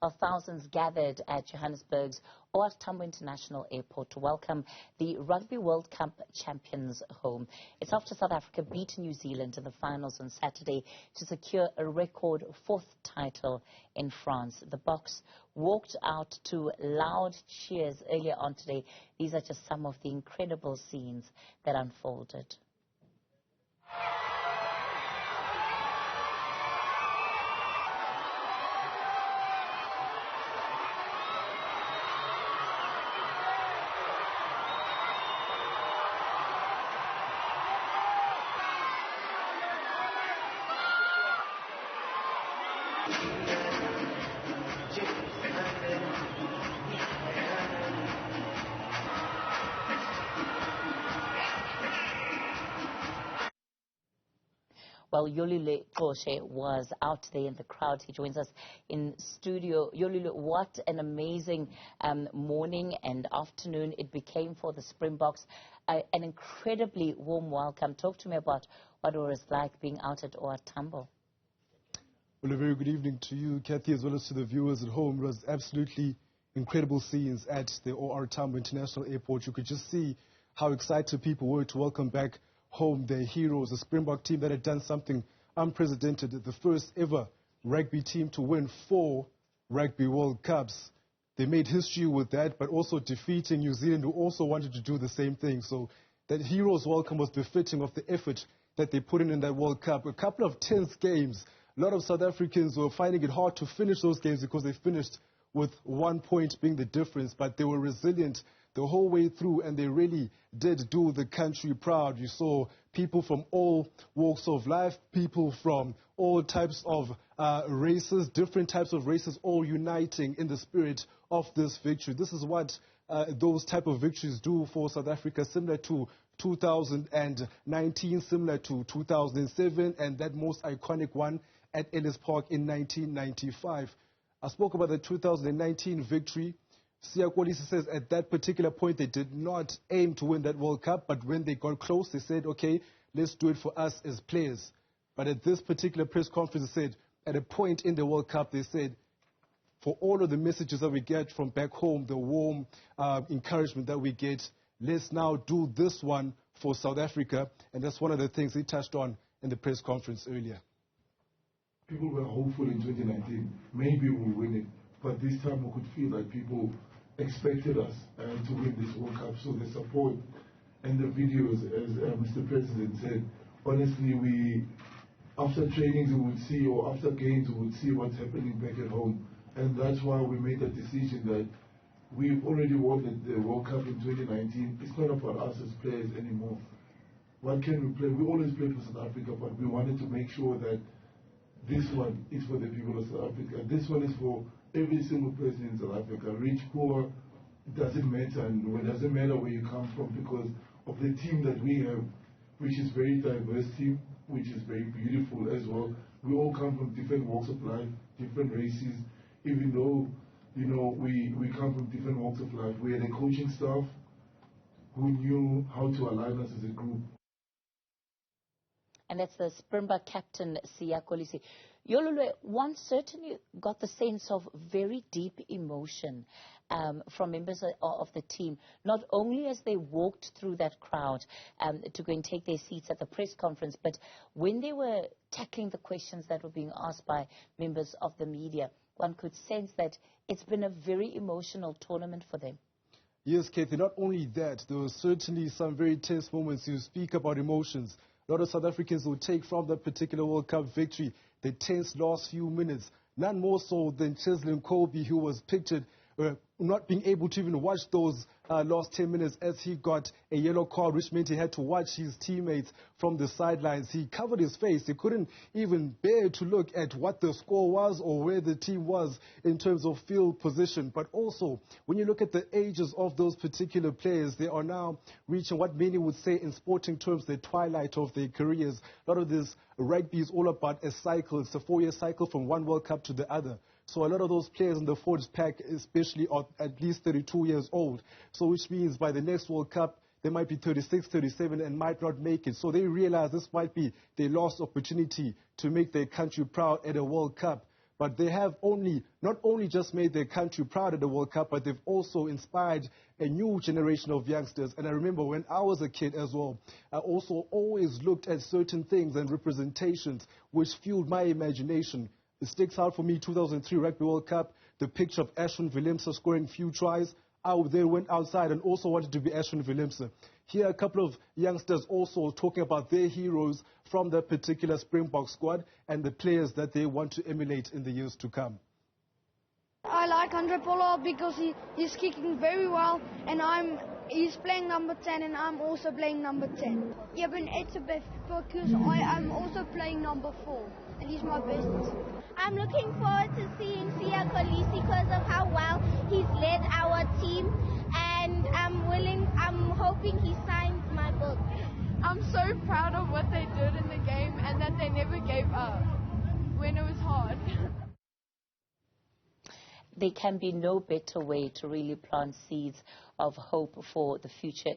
while thousands gathered at Johannesburg's Tambo International Airport to welcome the Rugby World Cup champions home. It's after South Africa beat New Zealand in the finals on Saturday to secure a record fourth title in France. The Boks walked out to loud cheers earlier on today. These are just some of the incredible scenes that unfolded. Well, Yolulwe Qoshe was out there in the crowd. He joins us in studio. Yolulwe, what an amazing morning and afternoon it became for the Springboks. An incredibly warm welcome. Talk to me about what it was like being out at Tambo. Well, a very good evening to you, Kathy, as well as to the viewers at home. It was absolutely incredible scenes at the Tambo International Airport. You could just see how excited people were to welcome back home their heroes, a Springbok team that had done something unprecedented, the first ever rugby team to win 4 Rugby World Cups. They made history with that, but also defeating New Zealand, who also wanted to do the same thing. So that heroes' welcome was befitting of the effort that they put in that World Cup. A couple of tense games. A lot of South Africans were finding it hard to finish those games because they finished with 1 point being the difference, but they were resilient the whole way through, and they really did do the country proud. You saw people from all walks of life, people from all types of races, different types of races, all uniting in the spirit of this victory. This is what those type of victories do for South Africa, similar to 2019, similar to 2007, and that most iconic one at Ellis Park in 1995. I spoke about the 2019 victory. Siyakolisi says at that particular point they did not aim to win that World Cup, but when they got close, they said, okay, let's do it for us as players. But at this particular press conference, they said, at a point in the World Cup, they said, for all of the messages that we get from back home, the warm encouragement that we get, let's now do this one for South Africa. And that's one of the things they touched on in the press conference earlier. People were hopeful in 2019, maybe we'll win it. But this time we could feel that people expected us to win this World Cup. So the support and the videos, as Mr. President said, honestly, after trainings we would see, or after games we would see what's happening back at home. And that's why we made the decision that we've already won the World Cup in 2019. It's not about us as players anymore. What can we play? We always played for South Africa, but we wanted to make sure that this one is for the people of South Africa. This one is for every single person in South Africa, rich, poor, it doesn't matter, and it doesn't matter where you come from, because of the team that we have, which is very diverse team, which is very beautiful as well. We all come from different walks of life, different races, even though, you know, we come from different walks of life. We had a coaching staff who knew how to align us as a group. And that's the Springbok captain, Siyakolisi. Yolulwe, one certainly got the sense of very deep emotion from members of the team, not only as they walked through that crowd to go and take their seats at the press conference, but when they were tackling the questions that were being asked by members of the media. One could sense that it's been a very emotional tournament for them. Yes, Kathy, not only that, there were certainly some very tense moments. You speak about emotions. A lot of South Africans will take from that particular World Cup victory the tense last few minutes. None more so than Cheslin Kolbe, who was pictured not being able to even watch those last 10 minutes as he got a yellow card, which meant he had to watch his teammates from the sidelines. He covered his face. He couldn't even bear to look at what the score was or where the team was in terms of field position. But also, when you look at the ages of those particular players, they are now reaching what many would say in sporting terms the twilight of their careers. A lot of this rugby is all about a cycle. It's a 4-year cycle from one World Cup to the other. So a lot of those players in the forwards pack especially are at least 32 years old. So which means by the next World Cup, they might be 36, 37 and might not make it. So they realize this might be their last opportunity to make their country proud at a World Cup. but they have not only just made their country proud at the World Cup, but they've also inspired a new generation of youngsters. And I remember when I was a kid as well, I also always looked at certain things and representations which fueled my imagination. It sticks out for me, 2003 Rugby World Cup, the picture of Ashwin Willemse scoring few tries. I then went outside and also wanted to be Ashwin Willemse. Here, a couple of youngsters also talking about their heroes from that particular Springbok squad and the players that they want to emulate in the years to come. I like Andre Pollard because he's kicking very well, and he's playing number 10 and I'm also playing number 10. Yeah, but it's a bit because I am also playing number 4 and he's my best. I'm looking forward to seeing Siya Kolisi because of how well he's led our team, and I'm hoping he signs my book. I'm so proud of what they did in the game and that they never gave up when it was hard. There can be no better way to really plant seeds of hope for the future